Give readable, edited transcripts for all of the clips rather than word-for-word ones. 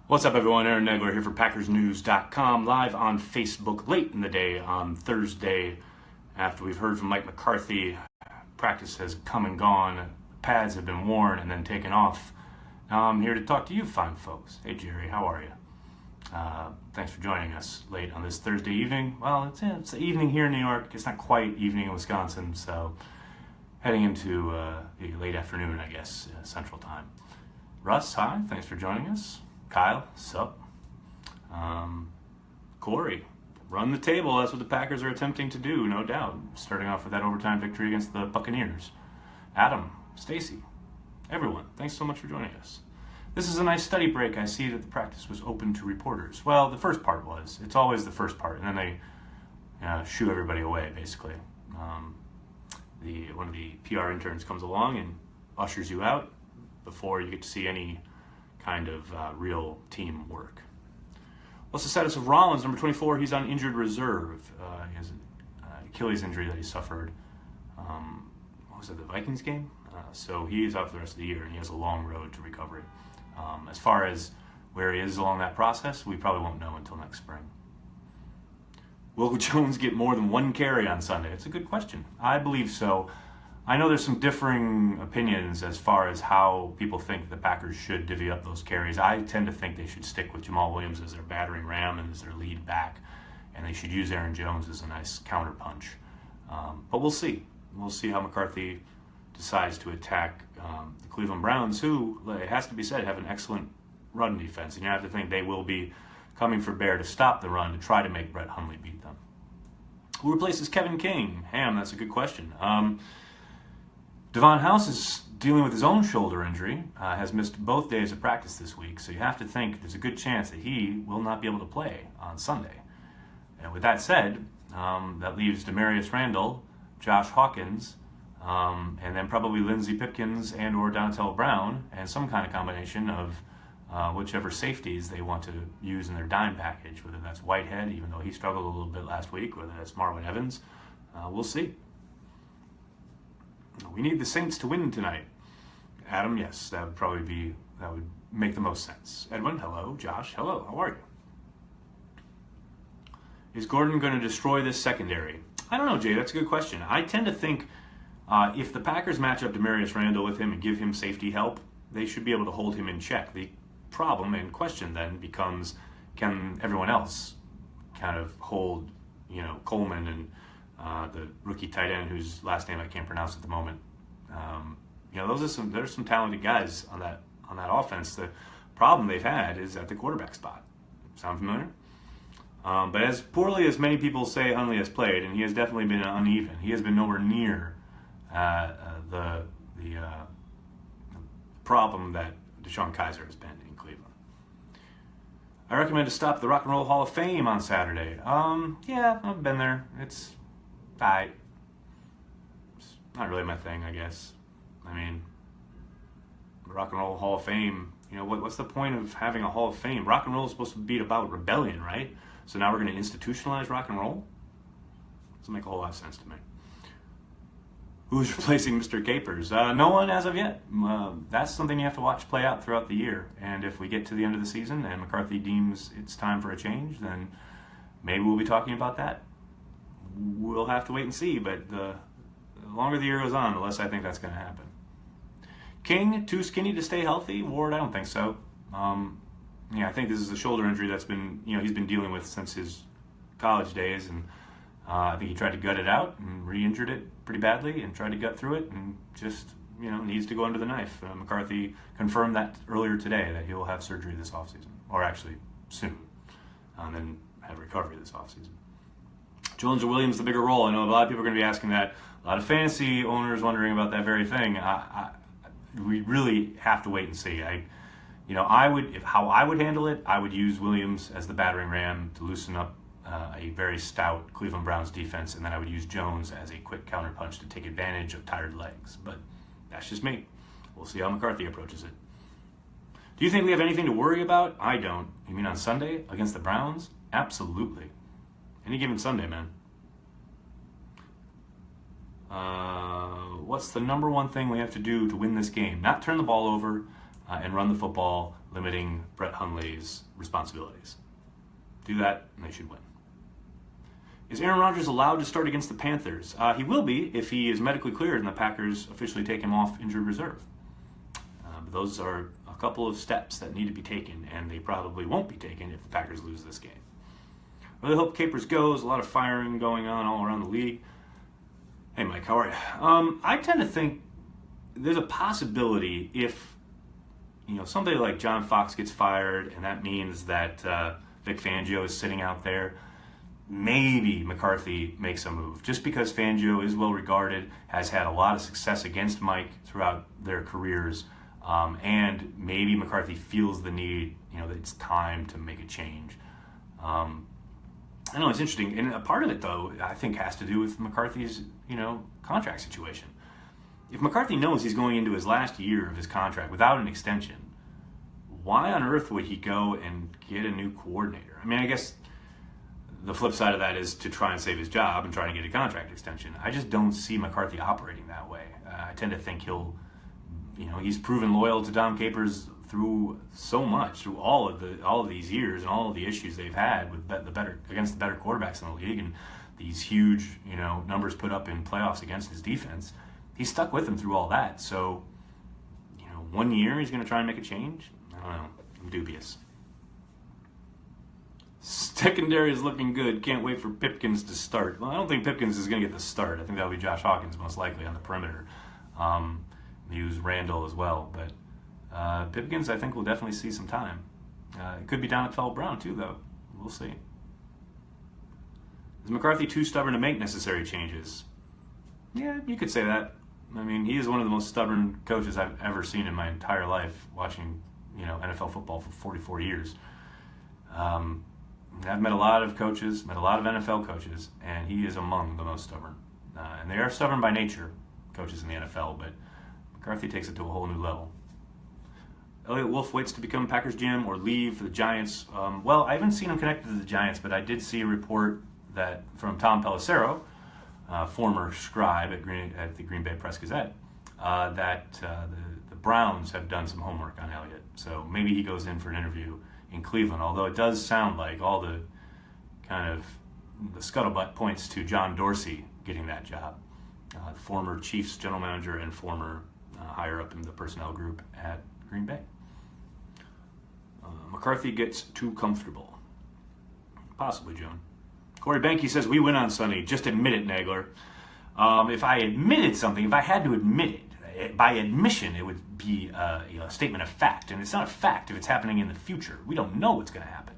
What's up, everyone? Aaron Nagler here for PackersNews.com, live on Facebook late in the day on Thursday after we've heard from Mike McCarthy. Practice has come and gone, pads have been worn and then taken off. Now I'm here to talk to you fine folks. Hey Jerry, how are you? Thanks for joining us late on this Thursday evening. Well, it's the evening here in New York. It's not quite evening in Wisconsin, so heading into the late afternoon, I guess, Central Time. Russ, hi, thanks for joining us. Kyle, sup? Corey, run the table. That's what the Packers are attempting to do, no doubt. Starting off with that overtime victory against the Buccaneers. Adam, Stacy, everyone, thanks so much for joining us. This is a nice study break. I see that the practice was open to reporters. Well, the first part was. It's always the first part, and then they shoo everybody away, basically. One of the PR interns comes along and ushers you out before you get to see any kind of real team work. What's the status of Rollins, number 24? He's on injured reserve. He has an Achilles injury that he suffered. What was it, the Vikings game? So he is out for the rest of the year, and he has a long road to recovery. As far as where he is along that process, we probably won't know until next spring. Will Jones get more than one carry on Sunday? It's a good question. I believe so. I know there's some differing opinions as far as how people think the Packers should divvy up those carries. I tend to think they should stick with Jamal Williams as their battering ram and as their lead back, and they should use Aaron Jones as a nice counterpunch. But we'll see. We'll see how McCarthy decides to attack the Cleveland Browns, who, it has to be said, have an excellent run defense, and you have to think they will be coming for bear to stop the run to try to make Brett Hundley beat them. Who replaces Kevin King? Ham, that's a good question. Devon House is dealing with his own shoulder injury, has missed both days of practice this week, so you have to think there's a good chance that he will not be able to play on Sunday. And with that said, that leaves Demarius Randall, Josh Hawkins, and then probably Lindsey Pipkins and or Donatell Brown, and some kind of combination of whichever safeties they want to use in their dime package, whether that's Whitehead, even though he struggled a little bit last week, whether that's Marvin Evans. We'll see. We need the Saints to win tonight. Adam, yes, that would make the most sense. Edwin, hello. Josh, hello. How are you? Is Gordon going to destroy this secondary? I don't know, Jay. That's a good question. I tend to think if the Packers match up Demarius Randall with him and give him safety help, they should be able to hold him in check. The problem and question then becomes, can everyone else kind of hold, Coleman and the rookie tight end whose last name I can't pronounce at the moment. There's some talented guys on that offense. The problem they've had is at the quarterback spot. Sound familiar? But as poorly as many people say Hundley has played, and he has definitely been uneven, he has been nowhere near the problem that Deshaun Kaiser has been in Cleveland. I recommend to stop the Rock and Roll Hall of Fame on Saturday. Yeah, I've been there. It's not really my thing, I guess. I mean, the Rock and Roll Hall of Fame, what's the point of having a Hall of Fame? Rock and roll is supposed to be about rebellion, right? So now we're going to institutionalize rock and roll? Doesn't make a whole lot of sense to me. Who's replacing Mr. Capers? No one as of yet. That's something you have to watch play out throughout the year. And if we get to the end of the season and McCarthy deems it's time for a change, then maybe we'll be talking about that. We'll have to wait and see, but the longer the year goes on, the less I think that's going to happen. King, too skinny to stay healthy? Ward, I don't think so. I think this is a shoulder injury that's been, he's been dealing with since his college days, and I think he tried to gut it out and re-injured it pretty badly and tried to gut through it and just, needs to go under the knife. McCarthy confirmed that earlier today, that he will have surgery this offseason, or actually soon, and then have recovery this offseason. Jones or Williams the bigger role? I know a lot of people are going to be asking that. A lot of fantasy owners wondering about that very thing. We really have to wait and see. How I would handle it, I would use Williams as the battering ram to loosen up a very stout Cleveland Browns defense, and then I would use Jones as a quick counterpunch to take advantage of tired legs. But that's just me. We'll see how McCarthy approaches it. Do you think we have anything to worry about? I don't. You mean on Sunday against the Browns? Absolutely. Any given Sunday, man. What's the number one thing we have to do to win this game? Not turn the ball over, and run the football, limiting Brett Hundley's responsibilities. Do that, and they should win. Is Aaron Rodgers allowed to start against the Panthers? He will be if he is medically cleared and the Packers officially take him off injured reserve. But those are a couple of steps that need to be taken, and they probably won't be taken if the Packers lose this game. I really hope Capers goes. A lot of firing going on all around the league. Hey, Mike, how are you? I tend to think there's a possibility if somebody like John Fox gets fired, and that means that Vic Fangio is sitting out there. Maybe McCarthy makes a move, just because Fangio is well regarded, has had a lot of success against Mike throughout their careers, and maybe McCarthy feels the need, that it's time to make a change. I know it's interesting, and a part of it, though, I think has to do with McCarthy's, contract situation. If McCarthy knows he's going into his last year of his contract without an extension, why on earth would he go and get a new coordinator? I mean, I guess the flip side of that is to try and save his job and try to get a contract extension. I just don't see McCarthy operating that way. I tend to think he's proven loyal to Dom Capers through so much, through all of these years and all of the issues they've had with against the better quarterbacks in the league and these huge, numbers put up in playoffs against his defense. He's stuck with them through all that. So, 1 year he's going to try and make a change? I don't know. I'm dubious. Secondary is looking good. Can't wait for Pipkins to start. Well, I don't think Pipkins is going to get the start. I think that'll be Josh Hawkins most likely on the perimeter. Use Randall as well. But Pipkins, I think, will definitely see some time. It could be down at Feld Brown, too, though. We'll see. Is McCarthy too stubborn to make necessary changes? Yeah, you could say that. I mean, he is one of the most stubborn coaches I've ever seen in my entire life, watching, NFL football for 44 years. I've met a lot of coaches, met a lot of NFL coaches, and he is among the most stubborn. And they are stubborn by nature, coaches in the NFL, but McCarthy takes it to a whole new level. Elliott Wolf waits to become Packers GM or leave for the Giants. Well, I haven't seen him connected to the Giants, but I did see a report that from Tom Pelissero, former scribe at the Green Bay Press-Gazette, that the Browns have done some homework on Elliott. So maybe he goes in for an interview in Cleveland, although it does sound like all the scuttlebutt points to John Dorsey getting that job, the former Chiefs general manager and former higher up in the personnel group at Green Bay. McCarthy gets too comfortable. Possibly, Joan. Corey Banky says, we win on Sunday. Just admit it, Nagler. If I admitted something, if I had to admit it, by admission, it would be a statement of fact. And it's not a fact if it's happening in the future. We don't know what's going to happen.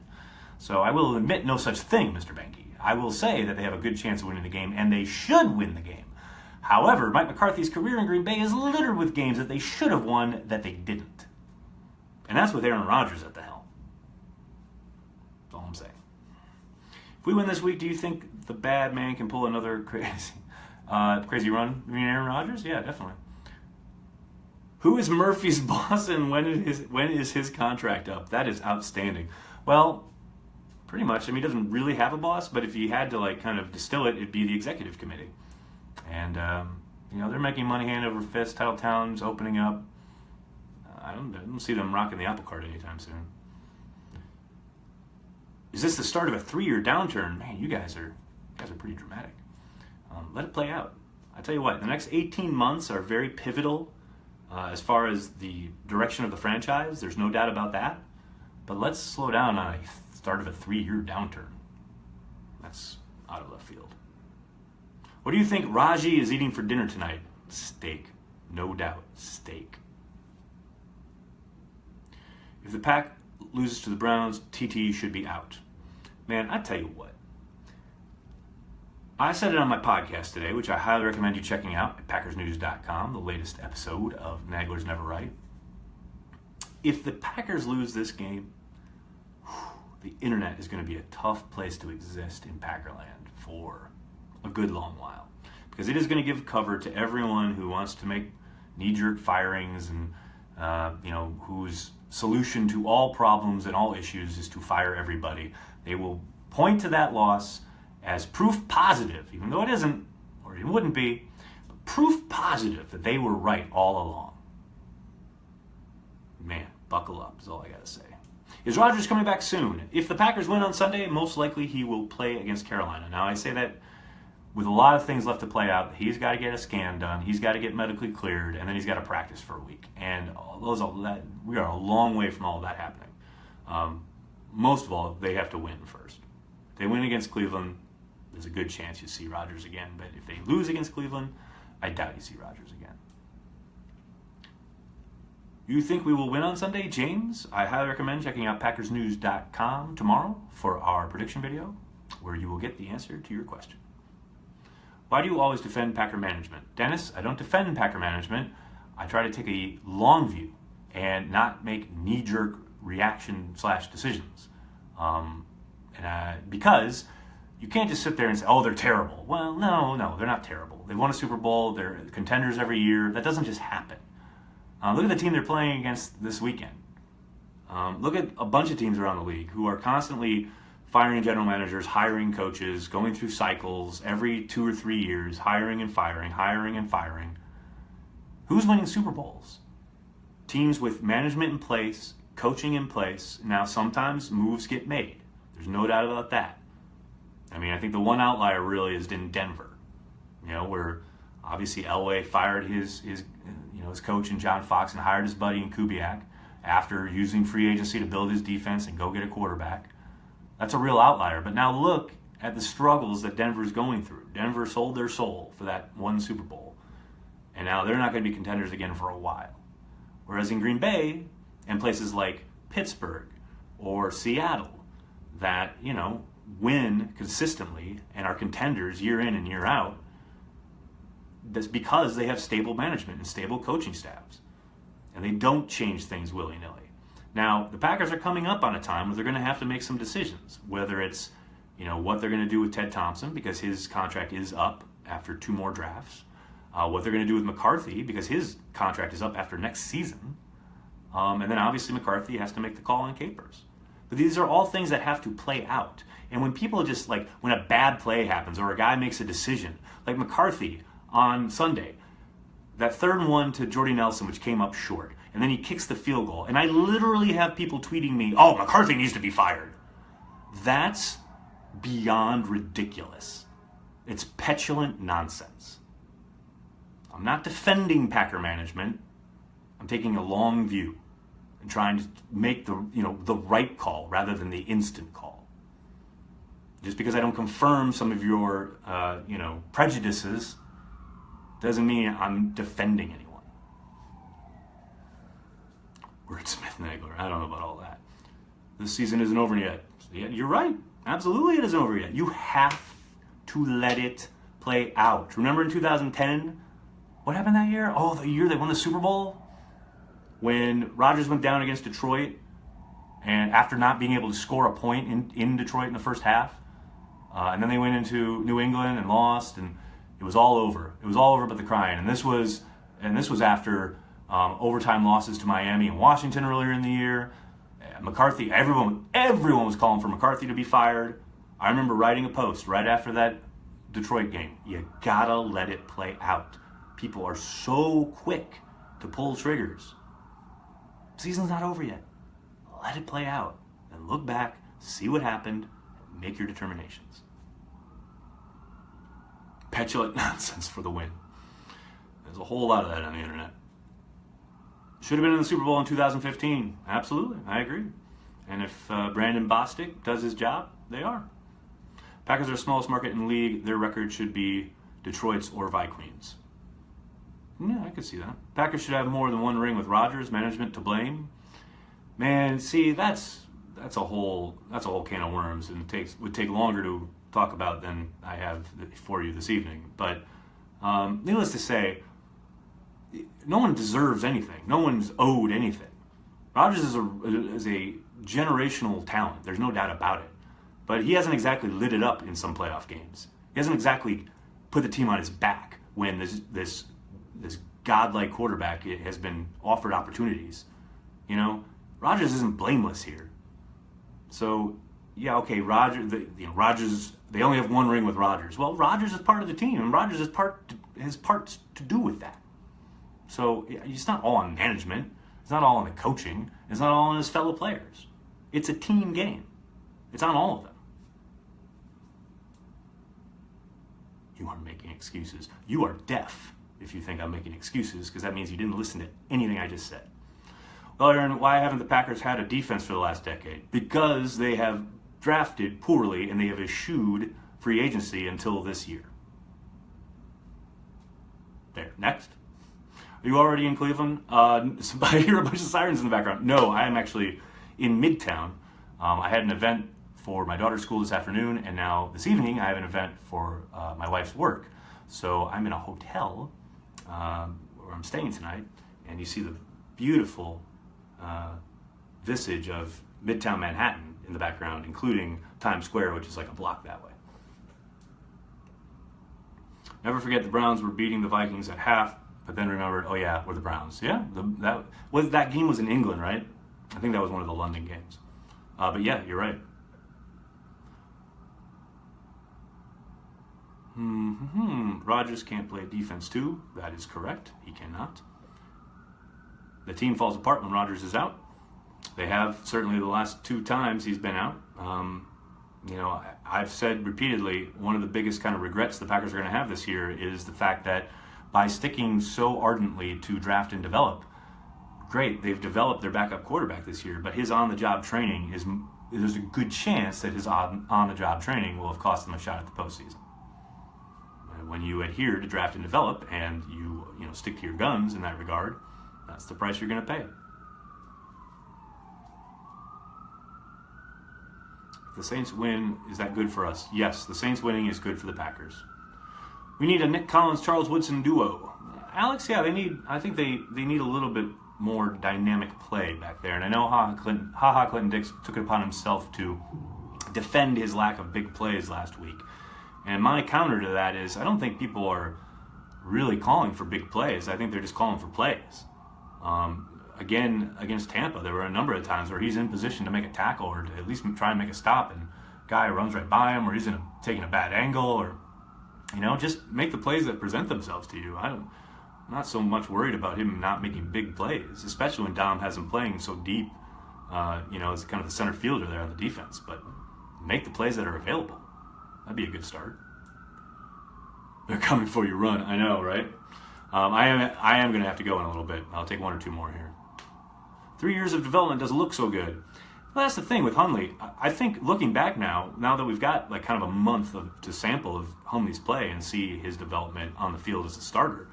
So I will admit no such thing, Mr. Banky. I will say that they have a good chance of winning the game, and they should win the game. However, Mike McCarthy's career in Green Bay is littered with games that they should have won that they didn't. And that's with Aaron Rodgers at the helm. That's all I'm saying. If we win this week, do you think the bad man can pull another crazy run? You mean Aaron Rodgers? Yeah, definitely. Who is Murphy's boss and when is his contract up? That is outstanding. Well, pretty much. I mean, he doesn't really have a boss, but if he had to kind of distill it, it'd be the executive committee. And, they're making money hand over fist. Titletown's opening up. I don't see them rocking the apple cart anytime soon. Is this the start of a 3-year downturn? Man, you guys are pretty dramatic. Let it play out. I tell you what, the next 18 months are very pivotal as far as the direction of the franchise. There's no doubt about that. But let's slow down on a start of a 3-year downturn. That's out of left field. What do you think Raji is eating for dinner tonight? Steak. No doubt. Steak. If the Pack loses to the Browns, TT should be out. Man, I tell you what. I said it on my podcast today, which I highly recommend you checking out at PackersNews.com, the latest episode of Nagler's Never Right. If the Packers lose this game, the internet is going to be a tough place to exist in Packerland for a good long while. Because it is going to give cover to everyone who wants to make knee-jerk firings and, whose solution to all problems and all issues is to fire everybody. They will point to that loss as proof positive, even though it isn't, or it wouldn't be, but proof positive that they were right all along. man, buckle up is all I got to say. Is Rodgers coming back soon? If the Packers win on Sunday, most likely he will play against Carolina. Now, I say that with a lot of things left to play out. He's got to get a scan done. He's got to get medically cleared, and then he's got to practice for a week. And we are a long way from all of that happening. Most of all, they have to win first. If they win against Cleveland, there's a good chance you see Rodgers again. But if they lose against Cleveland, I doubt you see Rodgers again. You think we will win on Sunday, James? I highly recommend checking out PackersNews.com tomorrow for our prediction video, where you will get the answer to your question. Why do you always defend Packer management? Dennis, I don't defend Packer management. I try to take a long view and not make knee-jerk reaction/decisions. Because you can't just sit there and say, oh, they're terrible. Well, no, they're not terrible. They won a Super Bowl. They're contenders every year. That doesn't just happen. Look at the team they're playing against this weekend. Look at a bunch of teams around the league who are constantly firing general managers, hiring coaches, going through cycles every 2 or 3 years, hiring and firing. Who's winning Super Bowls? Teams with management in place, coaching in place. Now, sometimes moves get made. There's no doubt about that. I mean, I think the one outlier really is in Denver, where obviously Elway fired his coach in John Fox and hired his buddy in Kubiak after using free agency to build his defense and go get a quarterback. That's a real outlier. But now look at the struggles that Denver's going through. Denver sold their soul for that one Super Bowl, and now they're not going to be contenders again for a while. Whereas in Green Bay and places like Pittsburgh or Seattle that, win consistently and are contenders year in and year out, that's because they have stable management and stable coaching staffs. And they don't change things willy-nilly. Now, the Packers are coming up on a time where they're going to have to make some decisions, whether it's, what they're going to do with Ted Thompson because his contract is up after 2 more drafts, what they're going to do with McCarthy because his contract is up after next season, and then obviously McCarthy has to make the call on Capers. But these are all things that have to play out. And when people just when a bad play happens or a guy makes a decision, like McCarthy on Sunday, that 3rd and 1 to Jordy Nelson, which came up short, and then he kicks the field goal. And I literally have people tweeting me, oh, McCarthy needs to be fired. That's beyond ridiculous. It's petulant nonsense. I'm not defending Packer management. I'm taking a long view and trying to make the right call rather than the instant call. Just because I don't confirm some of your prejudices doesn't mean I'm defending anyone. Wordsmith Nagler, I don't know about all that. This season isn't over yet. Yeah, you're right. Absolutely it isn't over yet. You have to let it play out. Remember in 2010, what happened that year? Oh, the year they won the Super Bowl? When Rodgers went down against Detroit, and after not being able to score a point in Detroit in the first half, and then they went into New England and lost, and it was all over. It was all over but the crying. And this was after overtime losses to Miami and Washington earlier in the year. McCarthy, everyone was calling for McCarthy to be fired. I remember writing a post right after that Detroit game. You gotta let it play out. People are so quick to pull triggers. Season's not over yet. Let it play out. Then look back, see what happened, and make your determinations. Petulant nonsense for the win. There's a whole lot of that on the internet. Should have been in the Super Bowl in 2015. Absolutely, I agree. And if Brandon Bostic does his job, they are. Packers are the smallest market in the league. Their record should be Detroit's or Vikings. Yeah, I could see that. Packers should have more than one ring with Rodgers. Management to blame. Man, see, that's a whole can of worms, and would take longer to talk about than I have for you this evening. But needless to say, no one deserves anything. No one's owed anything. Rodgers is a generational talent. There's no doubt about it. But he hasn't exactly lit it up in some playoff games. He hasn't exactly put the team on his back when this godlike quarterback has been offered opportunities. Rodgers isn't blameless here. So, yeah, okay, Rodgers, they only have one ring with Rodgers. Well, Rodgers is part of the team, and Rodgers has parts to do with that. So it's not all on management. It's not all on the coaching. It's not all on his fellow players. It's a team game. It's on all of them. You aren't making excuses. You are deaf if you think I'm making excuses, because that means you didn't listen to anything I just said. Well, Aaron, why haven't the Packers had a defense for the last decade? Because they have drafted poorly and they have eschewed free agency until this year. There. Next. Are you already in Cleveland? I hear a bunch of sirens in the background. No, I am actually in Midtown. I had an event for my daughter's school this afternoon, and now this evening I have an event for my wife's work. So I'm in a hotel where I'm staying tonight, and you see the beautiful visage of Midtown Manhattan in the background, including Times Square, which is like a block that way. Never forget the Browns were beating the Vikings at half, but then remembered, oh yeah, we're the Browns. Yeah, that game was in England, right? I think that was one of the London games. But yeah, you're right. Rodgers can't play defense too. That is correct. He cannot. The team falls apart when Rodgers is out. They have certainly the last 2 times he's been out. I've said repeatedly, one of the biggest kind of regrets the Packers are going to have this year is the fact that by sticking so ardently to draft and develop, great, they've developed their backup quarterback this year, but his on-the-job training there's a good chance that his on-the-job training will have cost them a shot at the postseason. When you adhere to draft and develop and you stick to your guns in that regard, that's the price you're going to pay. If the Saints win, is that good for us? Yes, the Saints winning is good for the Packers. We need a Nick Collins, Charles Woodson duo. Alex, yeah, I think they need a little bit more dynamic play back there. And I know Clinton Dix took it upon himself to defend his lack of big plays last week. And my counter to that is I don't think people are really calling for big plays. I think they're just calling for plays. Again, against Tampa, there were a number of times where he's in position to make a tackle or to at least try and make a stop, and guy runs right by him, or he's taking a bad angle, or just make the plays that present themselves to you. I'm not so much worried about him not making big plays, especially when Dom has him playing so deep, as kind of the center fielder there on the defense. But make the plays that are available. That'd be a good start. They're coming for you, run. I know, right? I am going to have to go in a little bit. I'll take 1 or 2 more here. 3 years of development doesn't look so good. Well, that's the thing with Hundley. I think looking back now that we've got like kind of a month to sample of Hundley's play and see his development on the field as a starter,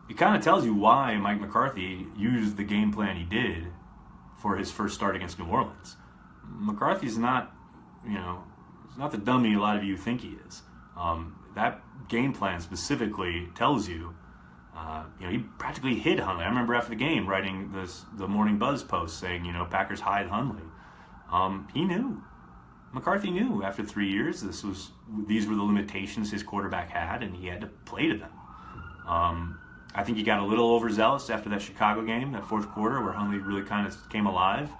it kind of tells you why Mike McCarthy used the game plan he did for his first start against New Orleans. McCarthy's not, he's not the dummy a lot of you think he is. That game plan specifically tells you, he practically hid Hundley. I remember after the game writing the Morning Buzz post saying, Packers hide Hundley. He knew. McCarthy knew after 3 years these were the limitations his quarterback had, and he had to play to them. I think he got a little overzealous after that Chicago game, that fourth quarter, where Hundley really kind of came alive.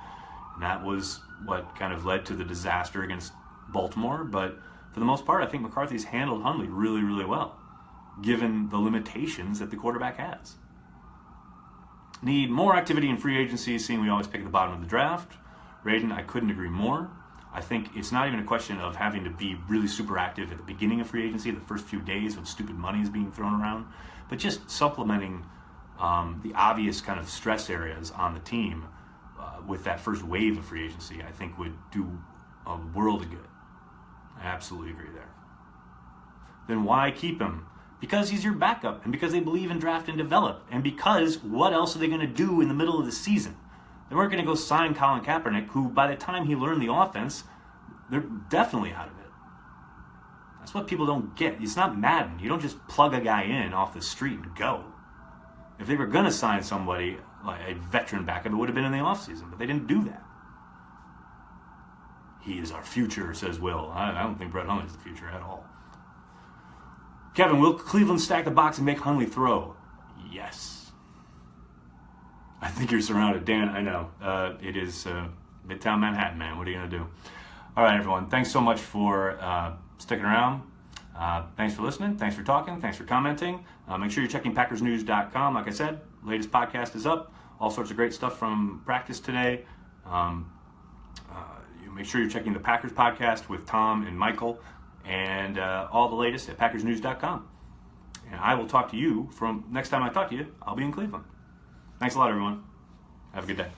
And that was what kind of led to the disaster against Baltimore. But for the most part, I think McCarthy's handled Hundley really, really well, given the limitations that the quarterback has. Need more activity in free agency, seeing we always pick at the bottom of the draft. Raiden, I couldn't agree more. I think it's not even a question of having to be really super active at the beginning of free agency, the first few days when stupid money is being thrown around, but just supplementing the obvious kind of stress areas on the team with that first wave of free agency, I think would do a world of good. I absolutely agree there. Then why keep him? Because he's your backup, and because they believe in draft and develop, and because what else are they going to do in the middle of the season? They weren't going to go sign Colin Kaepernick, who by the time he learned the offense, they're definitely out of it. That's what people don't get. It's not Madden. You don't just plug a guy in off the street and go. If they were going to sign somebody, like a veteran backup, it would have been in the offseason, but they didn't do that. He is our future, says Will. I don't think Brett Hundley is the future at all. Kevin, will Cleveland stack the box and make Hundley throw? Yes. I think you're surrounded. Dan, I know. It is Midtown Manhattan, man. What are you going to do? All right, everyone. Thanks so much for sticking around. Thanks for listening. Thanks for talking. Thanks for commenting. Make sure you're checking PackersNews.com. Like I said, latest podcast is up. all sorts of great stuff from practice today. Make sure you're checking the Packers podcast with Tom and Michael, and all the latest at PackersNews.com. And I will talk to you from next time I talk to you. I'll be in Cleveland. Thanks a lot, everyone. Have a good day.